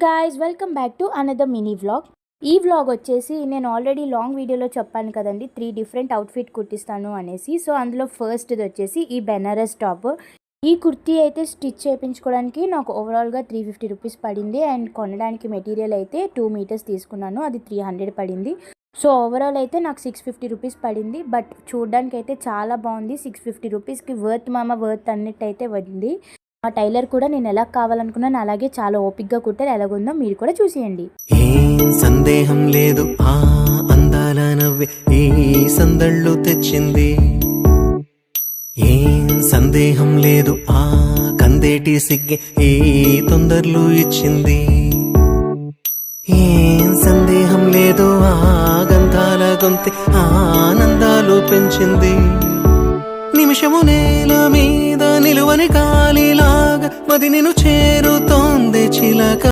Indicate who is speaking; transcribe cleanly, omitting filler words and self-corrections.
Speaker 1: Guys, welcome back to another mini vlog. ఈ vlog వచ్చేసి నేను ఆల్రెడీ లాంగ్ వీడియోలో చెప్పాను కదండి, 3 డిఫరెంట్ అవుట్ఫిట్ కుట్టిస్తాను అనేసి. సో అందులో ఫస్ట్ది వచ్చేసి ఈ బెనారస్ టాప్. ఈ కుర్తీ అయితే స్టిచ్ చేయించుకోవడానికి నాకు ఓవరాల్గా 350 రూపీస్ పడింది. అండ్ కొనడానికి మెటీరియల్ అయితే 2 మీటర్స్ తీసుకున్నాను, అది 300 పడింది. సో ఓవరాల్ అయితే నాకు 650 రూపీస్ పడింది. బట్ చూడడానికి అయితే చాలా బాగుంది. 650 రూపీస్కి వర్త్ వర్త్ అన్నట్టు అయితే ఉంది. ఆ టైలర్ కూడా నేను ఎలా కావాలనుకున్నాను అలాగే చాలా ఓపిక్గా కుట్టారు. ఎలాగుందో మీరు కూడా చూసేయండి.
Speaker 2: ఏం సందేహం లేదు, ఆ అందాల నవ్వే ఈ సందళ్ళు తెచ్చింది. ఏం సందేహం లేదు, ఆ కందేటి సిగ్గే ఈ తొందరలు ఇచ్చింది. ఏం సందేహం లేదు, ఆ గంధాల గొంతె ఆనందాలు పెంచింది. నిమిషము నేల మీద నిలువని గాలిలాగా మది నిన్ను చేరుతోంది చిలక.